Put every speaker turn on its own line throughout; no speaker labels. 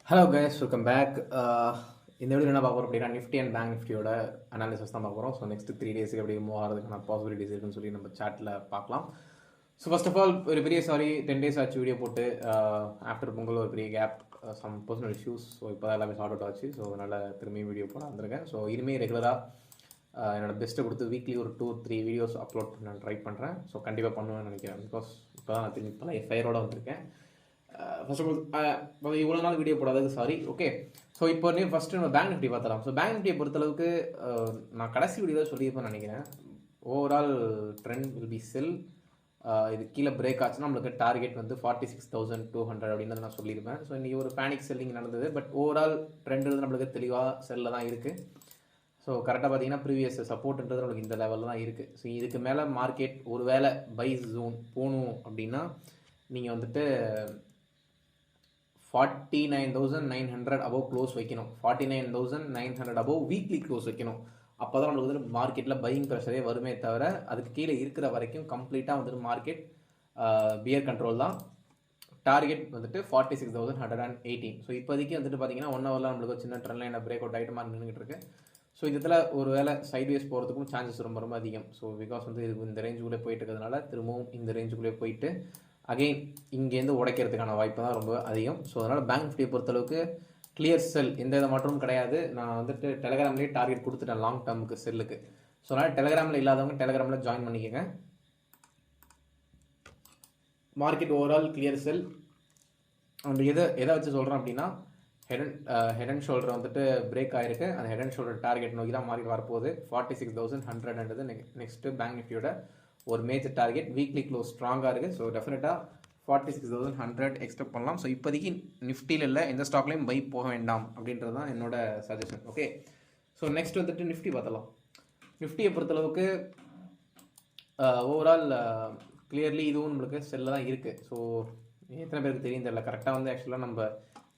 Hello guys, welcome back. இந்த video என்ன பார்க்க போகிறோம் அப்படின்னா நிஃப்டி அண்ட் பேங்க் நிஃப்டியோட அனாலிசிஸ் தான் பார்க்க போகிறோம். ஸோ நெக்ஸ்ட் 3 டேஸுக்கு எப்படி மூவ் ஆகிறதுக்கான பாசிபிலிட்டிஸ் இருக்குன்னு சொல்லி நம்ம சாட்டில் பார்க்கலாம். ஸோ ஃபர்ஸ்ட் ஆஃப் ஆல் ஒரு பெரிய 10 டேஸ் ஆச்சு வீடியோ போட்டு. ஆஃப்டர் பொங்கல் ஒரு பெரிய gap, some personal issues. So இப்போ தான் எல்லாமே சார்ட் அவுட் ஆச்சு. ஸோ அதனால் திரும்பியும் வீடியோ போட வந்திருக்கேன். ஸோ இனிமேல் ரெகுலராக என்னோட பெஸ்ட்டை கொடுத்து வீக்லி ஒரு 2-3 வீடியோஸ் அப்லோட் பண்ண நான் ட்ரை பண்ணுறேன். ஸோ கண்டிப்பாக பண்ணுவேன்னு நினைக்கிறேன். பிகாஸ் இப்போ தான் நான் திரும்பி இப்போலாம் எஃப்ஐஆரோட வந்திருக்கேன். ஃபர்ஸ்ட் ஆஃப் ஆல் இவ்வளோ நாள் வீடியோ போடாதது சாரி. ஓகே, ஸோ இப்போ ஃபஸ்ட்டு நம்ம பேங்க் நிஃப்டி பார்த்தலாம். ஸோ பேங்க் நிஃப்டியை பொறுத்தளவுக்கு நான் கடைசி வீடியோவில் சொல்லியிருப்பேன்னு நினைக்கிறேன். ஓவரால் ட்ரெண்ட் வில் பி செல். இது கீழே பிரேக் ஆச்சுன்னா நம்மளுக்கு டார்கெட் வந்து 46,200 அப்படின்னு நான் சொல்லியிருப்பேன். ஸோ இன்றைக்கி ஒரு பேனிக் செல்லிங் நடந்தது. பட் ஓவரால் ட்ரெண்ட் நம்மளுக்கு தெளிவாக செல்லில் தான் இருக்குது. ஸோ கரெக்டாக பார்த்தீங்கன்னா ப்ரீவியஸ் சப்போர்ட்ன்றது நம்மளுக்கு இந்த லெவலில் தான் இருக்குது. ஸோ இதுக்கு மேலே மார்க்கெட் ஒரு வேளை பை ஜோன் போகணும் அப்படின்னா நீங்கள் வந்துட்டு 49,900 அபவ் க்ளோஸ் வைக்கணும். 49,900 அபவ் வீக்லி க்ளோஸ் வைக்கணும். அப்போ தான் நம்மளுக்கு வந்து மார்க்கெட்டில் பையிங் ப்ரெஷரே வருமே தவிர அதுக்கு கீழே இருக்கிற வரைக்கும் கம்ப்ளீட்டாக வந்துட்டு மார்க்கெட் பியர் கண்ட்ரோல் தான். டார்கெட் வந்துட்டு 46,118. ஸோ இப்போதைக்கு வந்துட்டு பார்த்தீங்கன்னா 1 ஹவரில் நம்மளுக்கு சின்ன ட்ரெண்ட் லைனை பிரேக் அவுட் ஆகிட்டு மாதிரி நின்றுட்டு இருக்கு. ஸோ இதில் ஒரு வேளை சைட்வேஸ் போகிறதுக்கும் சான்சஸ் ரொம்ப ரொம்ப அதிகம். ஸோ பிகாஸ் வந்து இது இந்த ரேஞ்சுக்குள்ளே போயிட்டு இருக்கிறதுனால திரும்பவும் இந்த ரேஞ்சுக்குள்ளே போயிட்டு அகெயின் இங்கேருந்து உடைக்கிறதுக்கான வாய்ப்பு தான் ரொம்ப அதிகம். ஸோ அதனால் பேங்க் நிஃப்டியை பொறுத்தளவுக்கு கிளியர் செல், எந்த வித மாற்றமும் கிடையாது. நான் வந்துட்டு டெலகிராம்லேயே டார்கெட் கொடுத்துட்டேன் லாங் டேர்முக்கு செல்லுக்கு. ஸோ அதனால் டெலகிராமில் இல்லாதவங்க டெலகிராமில் ஜாயின் பண்ணிக்கோங்க. Market overall clear sell. And எதை வச்சு சொல்கிறேன் அப்படின்னா ஹெட் அண்ட் ஷோல்டர் வந்துட்டு பிரேக் ஆகிருக்கு. அந்த ஹெட் அண்ட் ஷோல்டர் டார்கெட் நோக்கி தான் மார்க்கெட் வரப்போகுது. 46,100 நெக்ஸ்ட்டு பேங்க் நிஃப்டியோட ஒரு மேஜர் டார்கெட். வீக்லி க்ளோஸ் ஸ்ட்ராங்காக இருக்குது. ஸோ டெஃபினட்டாக 46,100 எக்ஸ்பெக்ட் பண்ணலாம். ஸோ இப்போதைக்கு நிஃப்டியில் இல்லை, எந்த ஸ்டாக்லையும் பை போக வேண்டாம் அப்படின்றது தான் என்னோட சஜஷன். ஓகே, ஸோ நெக்ஸ்ட் வந்துட்டு நிஃப்டி பார்த்தலாம். நிஃப்டியை பொறுத்தளவுக்கு ஓவரால் கிளியர்லி இதுவும் நம்மளுக்கு செல்ல தான் இருக்குது. ஸோ எத்தனை பேருக்கு தெரியும் தெரியல. கரெக்டாக வந்து ஆக்சுவலாக நம்ம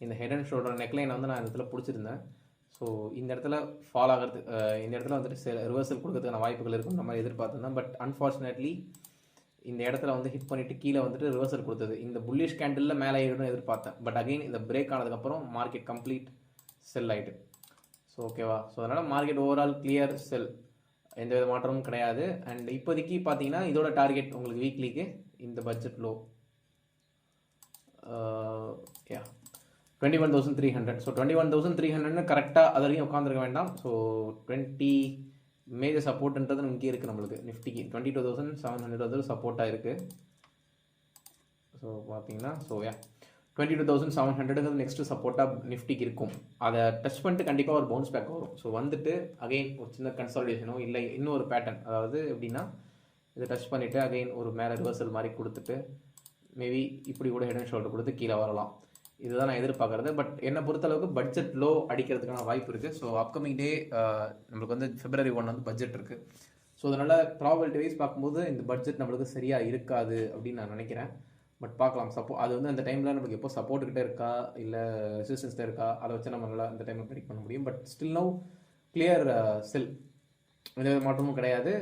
இந்த ஹெட் அண்ட் ஷோல்டர் நெக்லைனை வந்து நான் இந்த இடத்துல பிடிச்சிருந்தேன். ஸோ இந்த இடத்துல ஃபால் ஆகிறது, இந்த இடத்துல வந்துட்டு ரிவர்சல் கொடுக்கறதுக்கான வாய்ப்புகள் இருக்கும் நம்ம எதிர்பார்த்துருந்தேன். பட் அன்ஃபார்ச்சுனேட்லி இந்த இடத்துல வந்து ஹிட் பண்ணிவிட்டு கீழே வந்துட்டு ரிவர்சல் கொடுத்தது. இந்த புல்லிஷ் கேண்டிலில் மேலே ஏறிடும் எதிர்பார்த்தேன். பட் அகெயின் இந்த பிரேக் ஆனதுக்கப்புறம் மார்க்கெட் கம்ப்ளீட் செல் ஆகிட்டு. ஸோ ஓகேவா. ஸோ அதனால் மார்க்கெட் ஓவரால் கிளியர் செல், எந்த வித மாற்றமும் கிடையாது. அண்ட் இப்போதைக்கு பார்த்தீங்கன்னா இதோட டார்கெட் உங்களுக்கு வீக்லிக்கு இந்த பட்ஜெட் லோ 21,300. ஸோ 21,300 கரெக்டாக அது வரைக்கும் உட்காந்துருக்க வேண்டாம். ஸோ 20 மேஜர் சப்போர்ட்ன்றது இங்கே இருக்குது நம்மளுக்கு. நிஃப்டிக்கு 22,700 வந்து சப்போர்ட்டாக இருக்குது. ஸோ பார்த்தீங்கன்னா 22,700 நெக்ஸ்ட்டு சப்போர்ட்டாக நிஃப்டிக்கு இருக்கும். அதை டச் பண்ணிட்டு கண்டிப்பாக ஒரு பவுன்ஸ் பேக் வரும். ஸோ வந்துட்டு அகெயின் ஒரு சின்ன கன்சாலிடேஷனோ இல்லை இன்னொரு பேட்டர்ன், அதாவது எப்படின்னா இதை டச் பண்ணிவிட்டு அகெயின் ஒரு மேலே ரிவர்சல் மாதிரி கொடுத்துட்டு மேபி இப்படி கூட ஹெட் அண்ட் ஷோல்டர் கொடுத்து கீழே வரலாம். இதுதான் நான் எதிர்பார்க்குறது. பட் என்னை பொறுத்தளவுக்கு பட்ஜெட் லோ அடிக்கிறதுக்கான வாய்ப்பு இருக்குது. ஸோ அப்கமிங் டே நம்மளுக்கு வந்து February 1 வந்து பட்ஜெட் இருக்குது. ஸோ அதனால் ப்ராபபிலிட்டி வைஸ் பார்க்கும்போது இந்த பட்ஜெட் நம்மளுக்கு சரியாக இருக்காது அப்படின்னு நான் நினைக்கிறேன். பட் பார்க்கலாம். அது வந்து அந்த டைமில் நம்மளுக்கு எப்போ சப்போர்ட்டுக்கிட்டே இருக்கா இல்லை ரெசிஸ்டன்ஸில் இருக்கா, அதை வச்சு நம்ம நல்லா இந்த டைமில் ப்ரெடிக்ட் பண்ண முடியும். பட் ஸ்டில் நவ் கிளியர் செல், எந்த மாற்றமும் கிடையாது.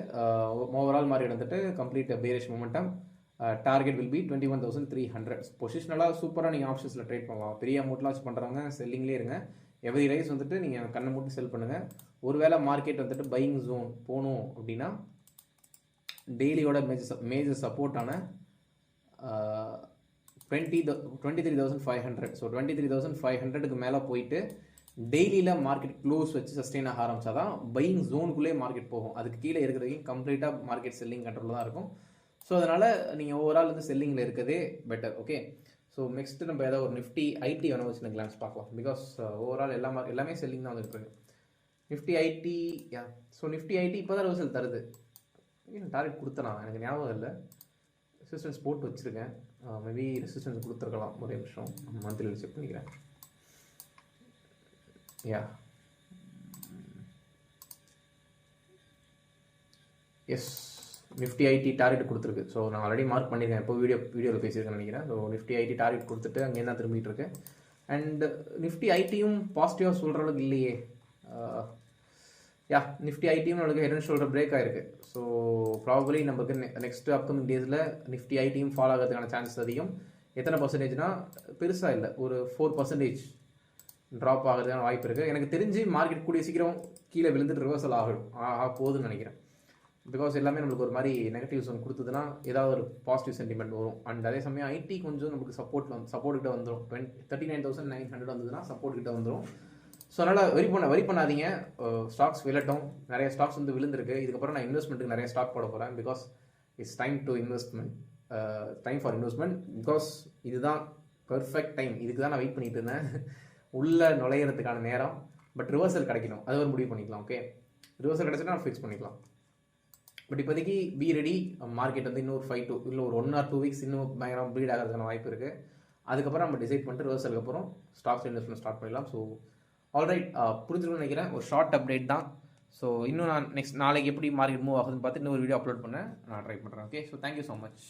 ஓவரால் மார்க்கெட் வந்துட்டு complete bearish momentum. Target will be 21,300. பொசிஷனலாக சூப்பராக நீங்கள் ஆப்ஷன்ஸில் ட்ரேட் பண்ணலாம். பெரிய அமௌண்ட்லாம் வச்சு பண்ணுறவங்க செல்லிங்லேயே இருங்க. எவ்ரி ரைஸ் வந்துட்டு நீங்கள் கண்ணை மூட்டு செல் பண்ணுங்கள். ஒருவேளை மார்க்கெட் வந்துட்டு பையிங் ஜோன் போகணும் அப்படின்னா டெய்லியோட மேஜர் சப்போர்ட்டான 23,500. ஸோ 23,500க்கு மேலே போயிட்டு டெய்லியில் மார்க்கெட் க்ளோஸ் வச்சு சஸ்டெயின் ஆக ஆரம்பித்தா தான் பையிங் ஜோனுக்குள்ளே மார்க்கெட் போகும். அதுக்கு கீழே இருக்கிறதையும் கம்ப்ளீட்டாக மார்க்கெட் செல்லிங் கண்ட்ரோலில் தான் இருக்கும். ஸோ அதனால் நீங்கள் ஓவரால் வந்து செல்லிங்கில் இருக்கிறதே பெட்டர். ஓகே, ஸோ நெக்ஸ்ட்டு நம்ம ஏதாவது ஒரு நிஃப்டி ஐடி வேணும் வச்சு கிளான்ஸ் பார்க்கலாம். பிகாஸ் ஓவரால் எல்லாமே செல்லிங் தான் வந்துட்டு இருக்கு. Nifty IT so Nifty IT இப்போ தான் ரிவர்சல் தருது. டார்கெட் கொடுத்தனா எனக்கு ஞாபகம் இல்லை. ரெசிஸ்டன்ஸ் போட்டு வச்சுருக்கேன். மேபி ரெசிஸ்டன்ஸ் கொடுத்துருக்கலாம். ஒரே நிமிஷம் மந்த்லி செக் பண்ணிக்கிறேன். எஸ், நிஃப்டி ஐடி டார்கெட் கொடுத்துருக்கு. ஸோ நான் ஆல்ரெடி மார்க் பண்ணியிருக்கேன். இப்போ வீடியோவில் பேசியிருக்கேன்னு நினைக்கிறேன். ஸோ நிஃப்டி ஐடி டார்கெட் கொடுத்துட்டு அங்கேயே தான் திரும்பிட்டு இருக்கு. அண்ட் நிஃப்டி ஐடியும் பாசிட்டிவாக சொல்கிற அளவுக்கு இல்லையே. நிஃப்டி ஐடியும் நம்மளுக்கு ஹெட் அண்ட் ஷோல்டர் பிரேக் ஆகிருக்கு. ஸோ ப்ராபபிளி நமக்கு நெக்ஸ்ட் அப்கமிங் டேஸில் நிஃப்டி ஐடியும் ஃபாலோ ஆகிறதுக்கான சான்சஸ் அதிகம். எத்தனை பர்சன்டேஜ்னா பெருசாக இல்லை, ஒரு 4%. ட்ராப் ஆகிறதுக்கான வாய்ப்பு இருக்குது. எனக்கு தெரிஞ்சு மார்க்கெட் கூடிய சீக்கிரம் கீழே விழுந்துட்டு ரிவர்சல் ஆக போகுதுன்னு நினைக்கிறேன். பிகாஸ் எல்லாமே நம்மளுக்கு ஒரு மாதிரி நெகட்டிவ் ஒன்று கொடுத்ததுன்னா ஏதாவது ஒரு பாசிட்டிவ் சென்டிமெண்ட் வரும். அண்ட் அதே சமயம் ஐடி கொஞ்சம் நமக்கு சப்போர்ட் கிட்ட வந்துடும். 39,900 வந்ததுன்னா சப்போர்ட் கிட்ட வந்துடும். ஸோ அதனால் வரி பண்ணாதீங்க. ஸ்டாக்ஸ் விழட்டும். நிறைய ஸ்டாக்ஸ் வந்து விழுந்திருக்கு. இதுக்கப்புறம் நான் இன்வெஸ்ட்மெண்ட்டுக்கு நிறைய ஸ்டாக் போட போகிறேன். Because it's time for investment. Because இதுதான் பெர்ஃபெக்ட் டைம். இதுக்கு தான் நான் வெயிட் பண்ணிட்டு இருந்தேன். உள்ளே நுழையிறதுக்கான நேரம். பட் ரிவர்சல் கிடைக்கணும். அது ஒரு முடிவு பண்ணிக்கலாம். ஓகே, ரிவர்சல் கிடைச்சினா நான் ஃபிக்ஸ் பண்ணிக்கலாம். பட் இப்போதைக்கு பி ரெடி. மார்க்கெட் வந்து இன்னொரு 5 to இல்லை ஒரு 1 or 2 weeks இன்னும் பயங்கரம் ப்ரீட் ஆகிறதுக்கான வாய்ப்பு இருக்குது. அதுக்கப்புறம் நம்ம டிசைட் பண்ணிட்டு ரிவர்சலுக்கு அப்புறம் ஸ்டாக்ஸ் இன்வெஸ்ட்மெண்ட் ஸ்டார்ட் பண்ணிடலாம். ஸோ ஆல்ரைட், புரிஞ்சுக்கணும்னு நினைக்கிறேன். ஒரு ஷார்ட் அப்டேட் தான். ஸோ இன்னும் நான் நாளைக்கு எப்படி மார்க்கெட் மூவ் ஆகுதுன்னு பார்த்து இன்னொரு வீடியோ அப்லோட் பண்ண நான் ட்ரை பண்ணுறேன். Okay, so thank you so much.